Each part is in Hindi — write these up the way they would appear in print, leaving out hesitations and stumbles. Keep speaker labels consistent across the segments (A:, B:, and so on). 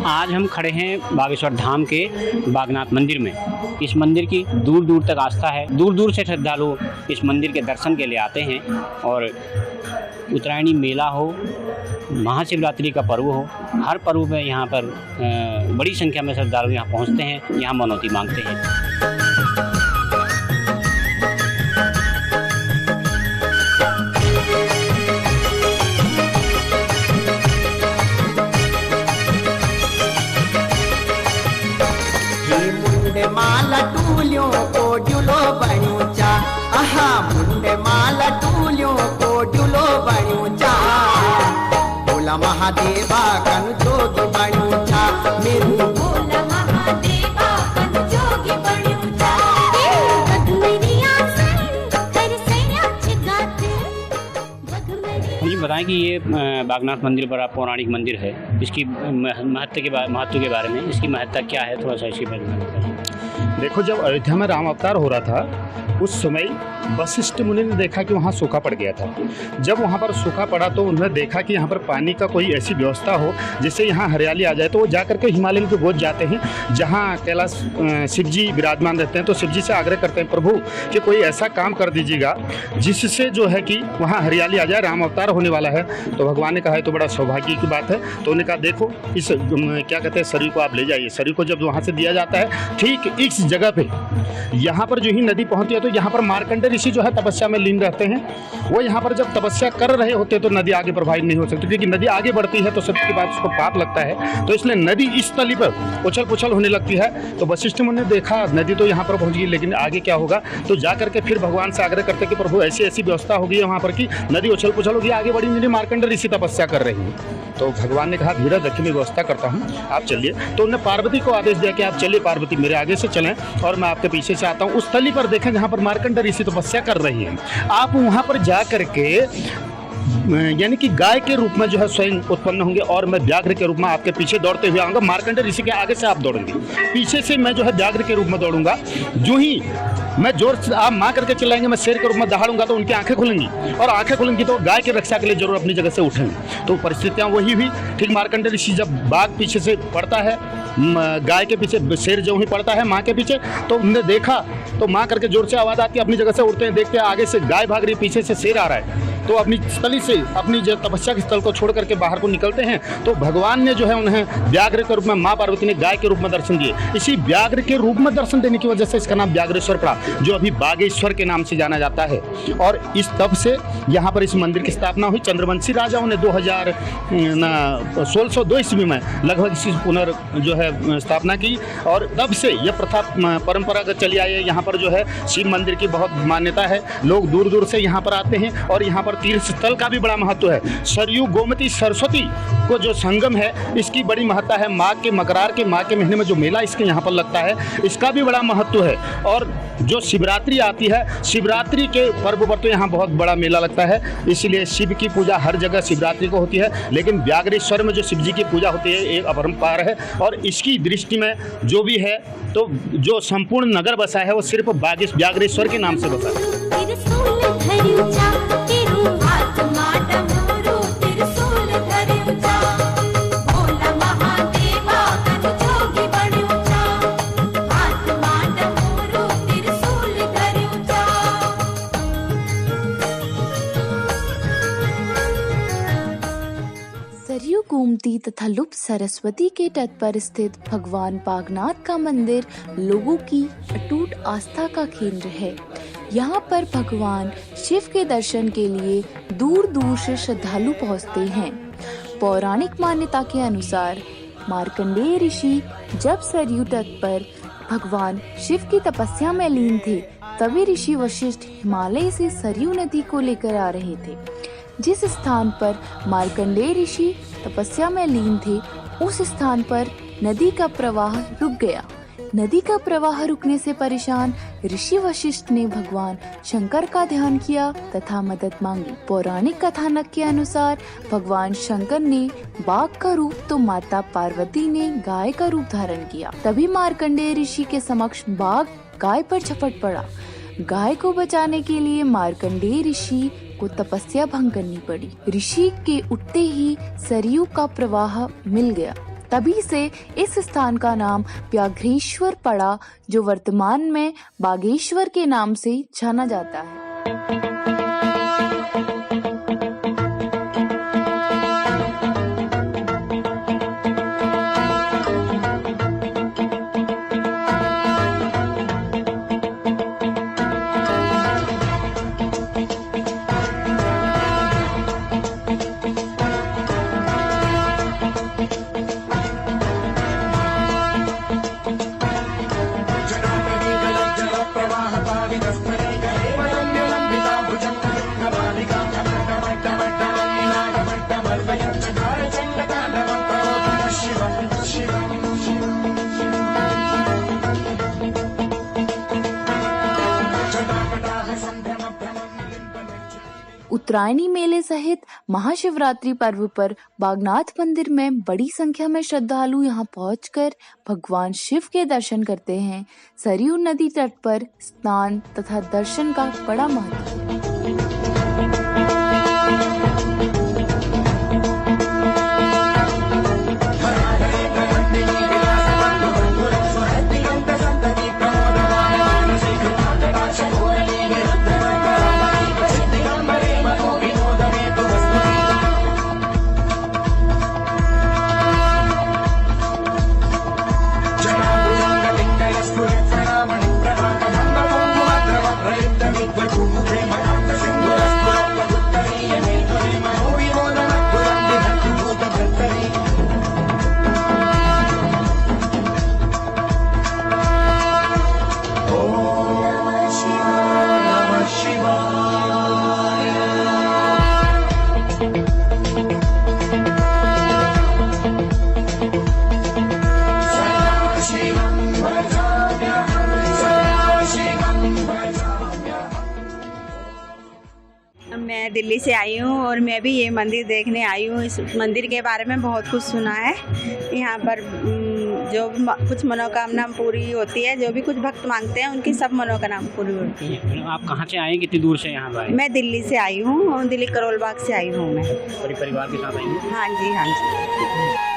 A: आज हम खड़े हैं बागेश्वर धाम के बागनाथ मंदिर में। इस मंदिर की दूर दूर तक आस्था है, दूर दूर से श्रद्धालु इस मंदिर के दर्शन के लिए आते हैं। और उत्तरायणी मेला हो, महाशिवरात्रि का पर्व हो, हर पर्व में यहाँ पर बड़ी संख्या में श्रद्धालु यहाँ पहुँचते हैं, यहाँ मनौती मांगते हैं।
B: माला टूलियों को डुलो बणूचा, आहा मुंडे माला टूलियों को डुलो बणूचा, बोला महादेवा कन जोगी बणूचा, मेरू बोला महादेवा कन जोगी बणूचा,
A: मुझे बताएं कि ये बागनाथ मंदिर बड़ा पौराणिक मंदिर है। इसकी महत्व के बारे में, इसकी महत्ता क्या है, थोड़ा सा इसके बारे में बताएं।
C: देखो, जब अयोध्या में राम अवतार हो रहा था उस समय वशिष्ठ मुनि ने देखा कि वहाँ सूखा पड़ गया था। जब वहाँ पर सूखा पड़ा तो उन्होंने देखा कि यहाँ पर पानी का कोई ऐसी व्यवस्था हो जिससे यहाँ हरियाली आ जाए। तो वो जा करके हिमालय के गोद जाते हैं जहाँ कैलाश शिव जी विराजमान रहते हैं। तो शिव जी से आग्रह करते हैं, प्रभु कि कोई ऐसा काम कर दीजिएगा जिससे जो है कि वहाँ हरियाली आ जाए, राम अवतार होने वाला है। तो भगवान ने कहा है तो बड़ा सौभाग्य की बात है। तो उन्होंने कहा देखो इस क्या कहते हैं शरीर को आप ले जाइए। शरीर को जब वहाँ से दिया जाता है, ठीक इस जगह पे यहाँ पर जो ही नदी पहुँचती है तो यहाँ पर मार्कंडेय ऋषि जो है तपस्या में लीन रहते हैं। वो यहाँ पर जब तपस्या कर रहे होते हैं तो नदी आगे प्रवाहित नहीं हो सकती, क्योंकि नदी आगे बढ़ती है तो सबके बाद उसको पाप लगता है। तो इसलिए नदी इस तली पर उछल पुछल होने लगती है। तो वशिष्ठ मुनि ने देखा नदी तो यहाँ पर पहुँच गई, लेकिन आगे क्या होगा। तो जा करके फिर भगवान से आग्रह करते कि प्रभु ऐसी ऐसी व्यवस्था होगी वहाँ पर कि नदी उछल पुछल होगी, आगे बढ़ी मेरी मार्कंडेय ऋषि तपस्या कर रही है। तो भगवान ने कहा धीरज रखिए, मैं व्यवस्था करता हूँ, आप चलिए। तो उन्होंने पार्वती को आदेश दिया कि आप चलिए पार्वती, मेरे आगे से चलें और मैं आपके पीछे से आता हूँ। उस स्थली पर देखें जहाँ पर मार्कंडेय ऋषि तपस्या कर रही हैं। आप वहाँ पर जा करके यानी कि गाय के रूप में जो है स्वयं उत्पन्न होंगे और मैं व्याघ्र के रूप में आपके पीछे दौड़ते हुए आऊँगा। मार्कंडेय ऋषि के आगे से आप दौड़ेंगे, पीछे से मैं जो है व्याघ्र के रूप में दौड़ूंगा। जो ही मैं जोर से आप माँ करके चिल्लाएंगे, मैं शेर के रूप में दहाड़ूंगा तो उनकी आंखें खुलेंगी, और आंखें खुलेंगी तो गाय की रक्षा के लिए जरूर अपनी जगह से उठेंगे। तो परिस्थितियाँ वही हुई। ठीक मार्कंडेय ऋषि जब बाघ पीछे से पड़ता है, गाय के पीछे शेर जो ही पड़ता है माँ के पीछे, तो उन्होंने देखा तो माँ करके जोर से आवाज़ आती है, अपनी जगह से उठते हैं, देखते हैं आगे से गाय भाग रही, पीछे से शेर आ रहा है। तो अपनी स्थली से अपनी जो तपस्या के स्थल को छोड़ करके बाहर को निकलते हैं। तो भगवान ने जो है उन्हें व्याघ्र के रूप में, माँ पार्वती ने गाय के रूप में दर्शन दिए। इसी व्याघ्र के रूप में दर्शन देने की वजह से इसका नाम व्याघ्रेश्वर पड़ा, जो अभी बागेश्वर के नाम से जाना जाता है। और इस तब से यहाँ पर इस मंदिर की स्थापना हुई। चंद्रवंशी राजाओं ने 1602 ईस्वी में लगभग इसकी पुनर् जो है स्थापना की, और तब से यह प्रथा परंपरागत चली आई है। यहाँ पर जो है शिव मंदिर की बहुत मान्यता है, लोग दूर दूर से यहाँ पर आते हैं। और यहाँ पर तीर्थ स्थल का भी बड़ा महत्व है। सरयू गोमती सरस्वती को जो संगम है, इसकी बड़ी महत्ता है। माघ के मकरार के माघ के महीने में जो मेला इसके यहाँ पर लगता है, इसका भी बड़ा महत्व है। और जो शिवरात्रि आती है, शिवरात्रि के पर्व पर तो यहाँ बहुत बड़ा मेला लगता है। इसलिए शिव की पूजा हर जगह शिवरात्रि को होती है, लेकिन व्याघ्रेश्वर में जो शिव जी की पूजा होती है एक अपरंपार है। और इसकी दृष्टि में जो भी है, तो जो संपूर्ण नगर बसा है वो सिर्फ व्याघ्रेश्वर के नाम से बसा है।
D: सरयू, गोमती तथा लुप्त सरस्वती के तट पर स्थित भगवान बागनाथ का मंदिर लोगों की अटूट आस्था का केंद्र है। यहाँ पर भगवान शिव के दर्शन के लिए दूर दूर से श्रद्धालु पहुँचते हैं। पौराणिक मान्यता के अनुसार मार्कंडेय ऋषि जब सरयू तट पर भगवान शिव की तपस्या में लीन थे, तभी ऋषि वशिष्ठ हिमालय से सरयू नदी को लेकर आ रहे थे। जिस स्थान पर मार्कंडेय ऋषि तपस्या में लीन थे, उस स्थान पर नदी का प्रवाह रुक गया। नदी का प्रवाह रुकने से परेशान ऋषि वशिष्ठ ने भगवान शंकर का ध्यान किया तथा मदद मांगी। पौराणिक कथानक के अनुसार भगवान शंकर ने बाघ का रूप तो माता पार्वती ने गाय का रूप धारण किया। तभी मार्कंडेय ऋषि के समक्ष बाघ गाय पर झपट पड़ा। गाय को बचाने के लिए मार्कंडेय ऋषि को तपस्या भंग करनी पड़ी। ऋषि के उठते ही सरयू का प्रवाह मिल गया। तभी से इस स्थान का नाम व्याघ्रेश्वर पड़ा, जो वर्तमान में बागेश्वर के नाम से जाना जाता है। उत्तरायणी मेले सहित महाशिवरात्रि पर्व पर बागनाथ मंदिर में बड़ी संख्या में श्रद्धालु यहां पहुंचकर भगवान शिव के दर्शन करते हैं। सरयू नदी तट पर स्नान तथा दर्शन का बड़ा महत्व है।
E: मैं दिल्ली से आई हूँ और मैं भी ये मंदिर देखने आई हूँ। इस मंदिर के बारे में बहुत कुछ सुना है। यहाँ पर जो कुछ मनोकामना पूरी होती है, जो भी कुछ भक्त मांगते हैं उनकी सब मनोकामना पूरी होती है।
A: आप कहाँ से आए, कितनी दूर से यहाँ पर आए?
E: मैं दिल्ली से आई हूँ और दिल्ली करोल बाग से आई हूँ मैं।
A: पूरे परिवार के साथ आई हूँ?
E: हाँ जी, हाँ जी।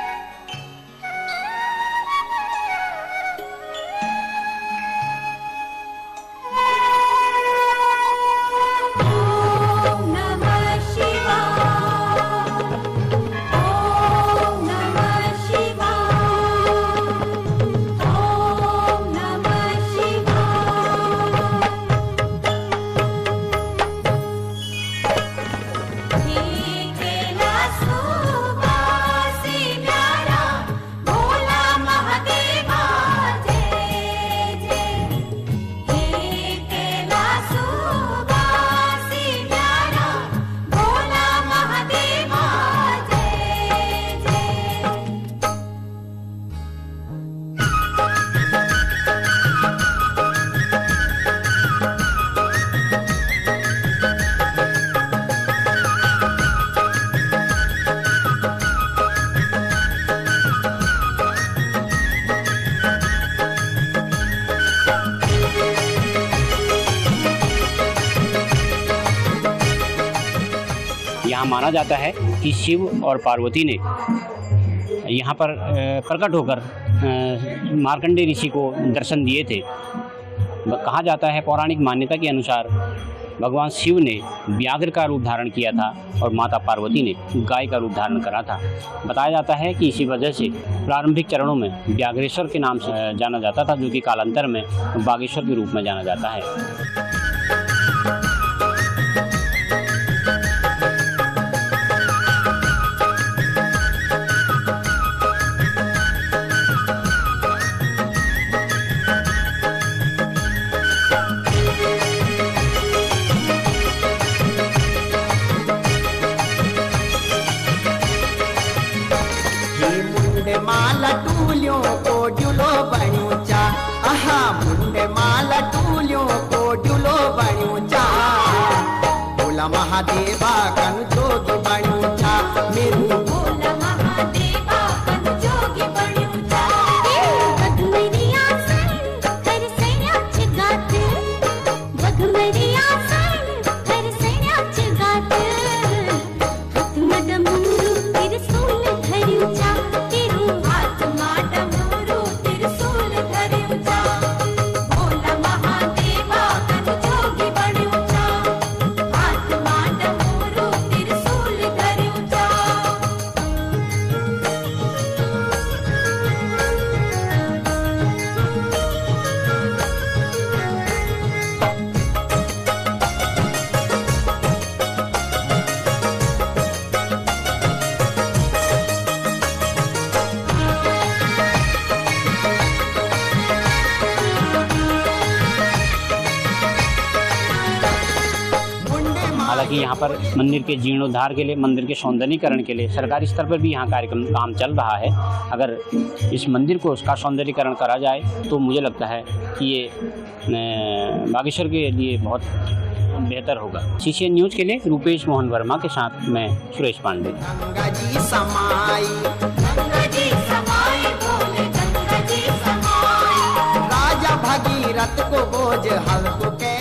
A: यहाँ माना जाता है कि शिव और पार्वती ने यहाँ पर प्रकट होकर मार्कंडेय ऋषि को दर्शन दिए थे। कहा जाता है, पौराणिक मान्यता के अनुसार भगवान शिव ने व्याघ्र का रूप धारण किया था और माता पार्वती ने गाय का रूप धारण करा था। बताया जाता है कि इसी वजह से प्रारंभिक चरणों में व्याघ्रेश्वर के नाम से जाना जाता था, जो कि कालांतर में बागेश्वर के रूप में जाना जाता है।
B: माला टूलियों को जुलो बणूचा, आहा मुंडे माला टूलियों को जुलो बणूचा, बोला महादेवा कन जोगी बणूचा, मेरू
F: बोला महादेवा कन जोगी बणूचा, बघमरी आसन कर सैन्याचे गात, बघमरी आसन कर सैन्याचे गात, हात मडमरू त्रिशूल धरूचा,
A: हालांकि यहाँ पर मंदिर के जीर्णोद्धार के लिए, मंदिर के सौंदर्यीकरण के लिए सरकारी स्तर पर भी यहाँ कार्यक्रम काम चल रहा है। अगर इस मंदिर को उसका सौंदर्यीकरण करा जाए तो मुझे लगता है कि ये बागेश्वर के लिए बहुत बेहतर होगा। CCN न्यूज़ के लिए रूपेश मोहन वर्मा के साथ मैं सुरेश पांडे।
B: गंगा जी समाई,
F: गंगा जी समाई, बोले गंगा जी समाई,
B: राजा भगीरथ को बोझ हल्को के